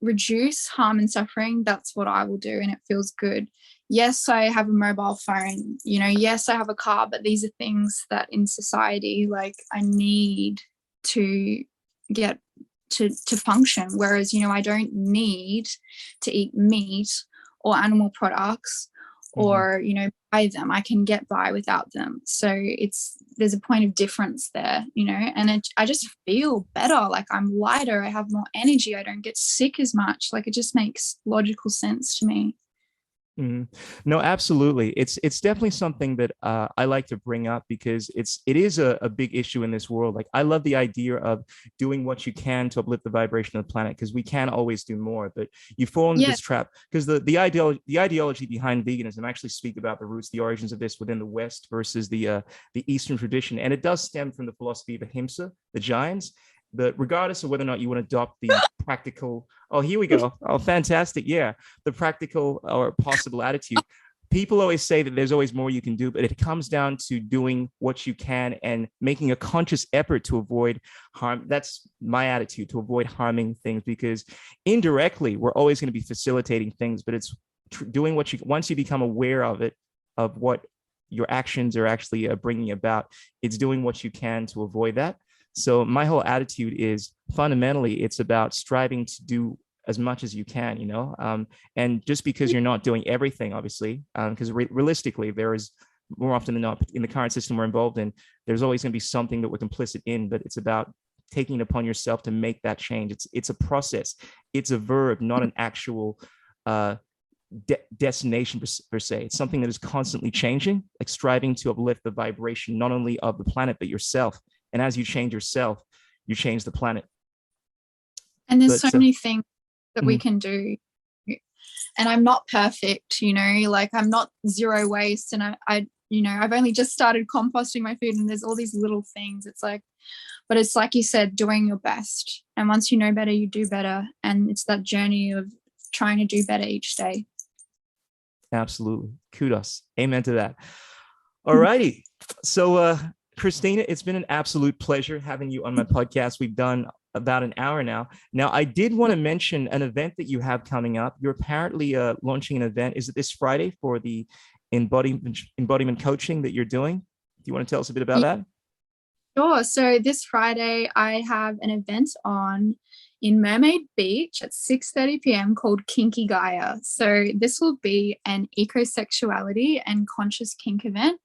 reduce harm and suffering, that's what I will do, and it feels good. Yes, I have a mobile phone, you know, yes, I have a car, but these are things that in society, like, I need to get to function. Whereas, you know, I don't need to eat meat or animal products or, you know, buy them. I can get by without them. So there's a point of difference there, you know, and I just feel better. Like, I'm lighter, I have more energy, I don't get sick as much. Like, it just makes logical sense to me. No, absolutely. It's definitely something that I like to bring up, because it is a big issue in this world. Like, I love the idea of doing what you can to uplift the vibration of the planet, because we can always do more. But you fall into this trap, because the ideology behind veganism actually speak about the roots, the origins of this within the West versus the Eastern tradition, and it does stem from the philosophy of ahimsa, the giants. But regardless of whether or not you want to adopt the practical, oh, here we go. Oh, fantastic. Yeah. The practical or possible attitude. People always say that there's always more you can do, but it comes down to doing what you can and making a conscious effort to avoid harm. That's my attitude, to avoid harming things, because indirectly we're always going to be facilitating things, but it's doing what you, once you become aware of it, of what your actions are actually bringing about, it's doing what you can to avoid that. So my whole attitude is, fundamentally, it's about striving to do as much as you can, you know, and just because you're not doing everything, obviously, because realistically, there is, more often than not, in the current system we're involved in, there's always going to be something that we're complicit in, but it's about taking it upon yourself to make that change. It's a process. It's a verb, not an actual destination per se. It's something that is constantly changing, like striving to uplift the vibration, not only of the planet, but yourself. And as you change yourself, you change the planet. And there's so many things that we can do. And I'm not perfect, you know, like, I'm not zero waste. And I, you know, I've only just started composting my food, and there's all these little things. It's like, but it's like you said, doing your best. And once you know better, you do better. And it's that journey of trying to do better each day. Absolutely. Kudos. Amen to that. All righty. So, Christina, it's been an absolute pleasure having you on my podcast. We've done about an hour now. Now, I did want to mention an event that you have coming up. You're apparently launching an event. Is it this Friday for the embodiment coaching that you're doing? Do you want to tell us a bit about that? Sure. So this Friday, I have an event on in Mermaid Beach at 6:30 p.m. called Kinky Gaia. So this will be an Eco-Sexuality and conscious kink event.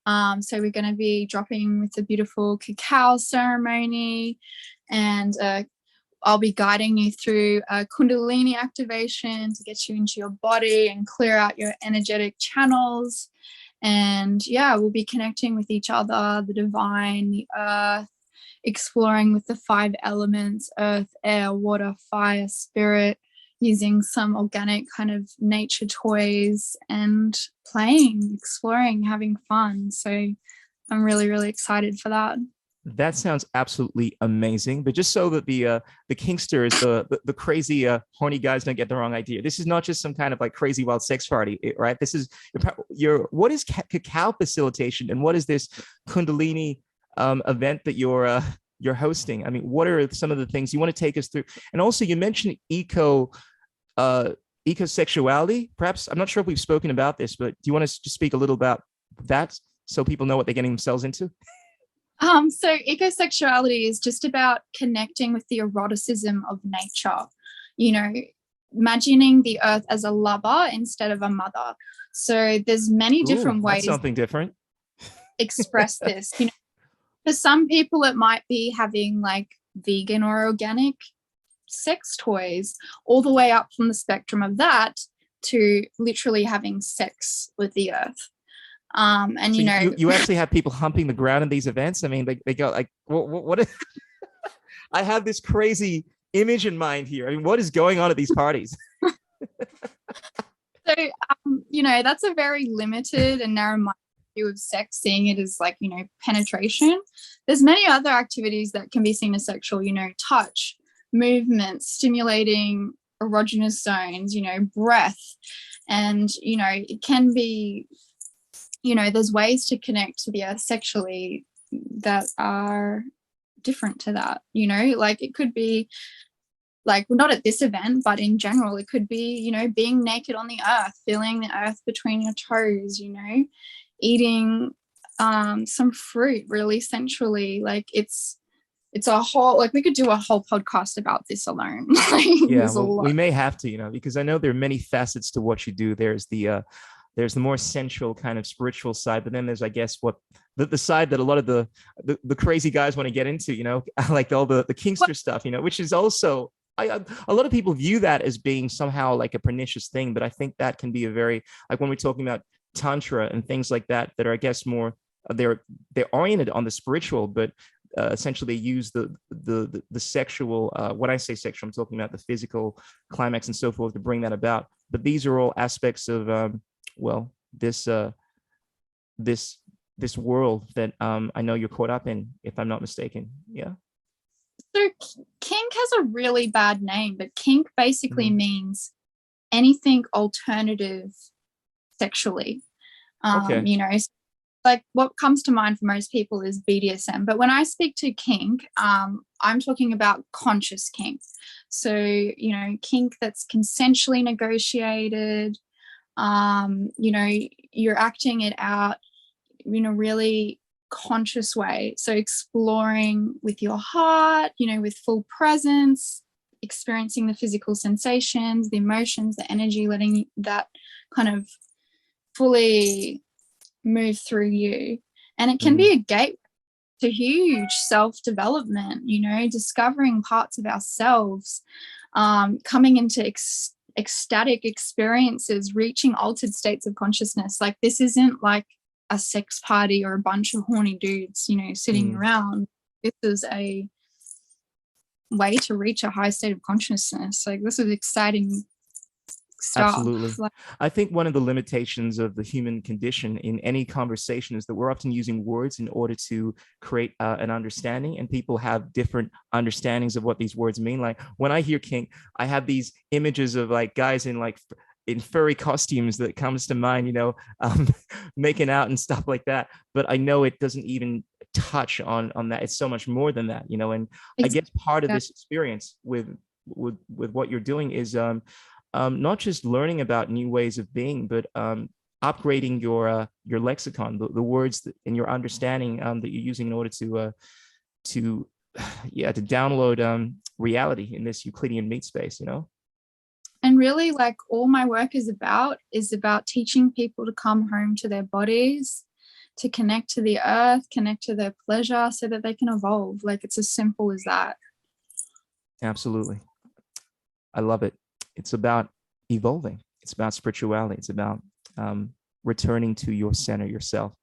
So we're going to be dropping with a beautiful cacao ceremony, and I'll be guiding you through a kundalini activation to get you into your body and clear out your energetic channels. And yeah, we'll be connecting with each other, the divine, the earth, exploring with the 5 elements: earth, air, water, fire, spirit, using some organic kind of nature toys and playing, exploring, having fun. So I'm really, really excited for that. That sounds absolutely amazing. But just so that the kinksters, the crazy horny guys don't get the wrong idea, this is not just some kind of like crazy wild sex party, right? This is what is cacao facilitation, and what is this kundalini event that you're hosting? I mean, what are some of the things you want to take us through? And also, you mentioned Ecosexuality, perhaps. I'm not sure if we've spoken about this, but do you want to just speak a little about that so people know what they're getting themselves into? So ecosexuality is just about connecting with the eroticism of nature, you know, imagining the earth as a lover instead of a mother. So there's many different That's ways to something different. express this. You know, for some people it might be having like vegan or organic sex toys, all the way up from the spectrum of that to literally having sex with the earth. And So you know, you actually have people humping the ground in these events. I mean, they go like, what is I have this crazy image in mind here. I mean, what is going on at these parties? so you know, that's a very limited and narrow-minded view of sex, seeing it as like, you know, penetration. There's many other activities that can be seen as sexual, you know, touch, movement, stimulating erogenous zones, you know, breath. And, you know, it can be, you know, there's ways to connect to the earth sexually that are different to that, you know, like it could be like, not at this event, but in general, it could be, you know, being naked on the earth, feeling the earth between your toes, you know, eating some fruit really sensually. Like it's a whole, like we could do a whole podcast about this alone. Like, Yeah, well, we may have to, you know, because I know there are many facets to what you do. There's the more sensual kind of spiritual side, but then there's, I guess, what the side that a lot of the crazy guys want to get into, you know, like all the Kinkster stuff, you know, which is also, a lot of people view that as being somehow like a pernicious thing, but I think that can be a very, like when we're talking about tantra and things like that are, I guess, more they're oriented on the spiritual, but essentially they use the sexual. When I say sexual, I'm talking about the physical climax and so forth to bring that about. But these are all aspects of well, this world that I know you're caught up in, if I'm not mistaken. Yeah. So kink has a really bad name, but kink basically Mhm. means anything alternative sexually. Okay. You know, like what comes to mind for most people is BDSM. But when I speak to kink, I'm talking about conscious kink. So, you know, kink that's consensually negotiated. You know, you're acting it out in a really conscious way. So exploring with your heart, you know, with full presence, experiencing the physical sensations, the emotions, the energy, letting that kind of fully move through you. And it can be a gateway to huge self-development, you know, discovering parts of ourselves, coming into ecstatic experiences, reaching altered states of consciousness. Like this isn't like a sex party or a bunch of horny dudes, you know, sitting around. This is a way to reach a high state of consciousness. Like this is exciting stuff. Absolutely. Like, I think one of the limitations of the human condition in any conversation is that we're often using words in order to create an understanding, and people have different understandings of what these words mean. Like when I hear kink, I have these images of like guys in furry costumes that comes to mind, you know, making out and stuff like that. But I know it doesn't even touch on that. It's so much more than that, you know. And I guess part of this experience with what you're doing is not just learning about new ways of being, but upgrading your lexicon, the words and your understanding that you're using in order to download reality in this Euclidean meat space, you know. and really, like all my work is about teaching people to come home to their bodies, to connect to the earth, connect to their pleasure, so that they can evolve. Like it's as simple as that. Absolutely. I love it. It's about evolving. It's about spirituality. It's about returning to your center, yourself.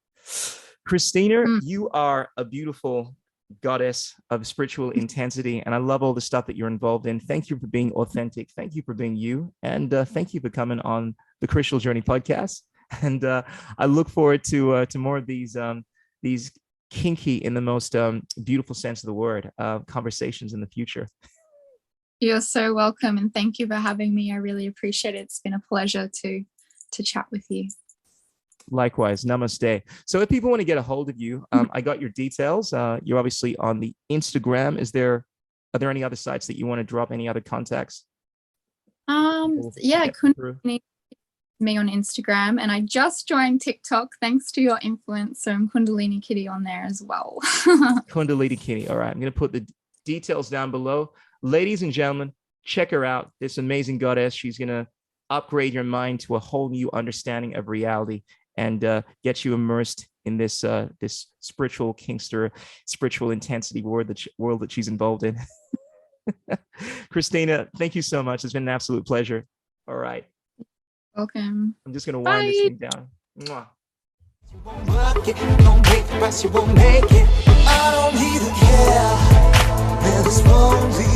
Christina, you are a beautiful goddess of spiritual intensity, and I love all the stuff that you're involved in. Thank you for being authentic. Thank you for being you, and thank you for coming on the Crystal Journey podcast. And I look forward to more of these kinky, in the most beautiful sense of the word, conversations in the future. You're so welcome, and thank you for having me. I really appreciate it. It's been a pleasure to chat with you. Likewise, namaste. So if people want to get a hold of you, I got your details. You're obviously on the Instagram. Are there any other sites that you want to drop, any other contacts? Yeah, Step through. Kundalini me on Instagram, and I just joined TikTok thanks to your influence. So I'm Kundalini Kitty on there as well. Kundalini.kitty. All right, I'm going to put the details down below. Ladies and gentlemen, check her out. This amazing goddess. She's going to upgrade your mind to a whole new understanding of reality and get you immersed in this this spiritual kinkster, spiritual intensity world that she's involved in. Christina, thank you so much. It's been an absolute pleasure. All right. Welcome. I'm just going to wind this thing down. Mwah. You won't work it, don't break the rest, you won't make it. I don't even care where this road leads.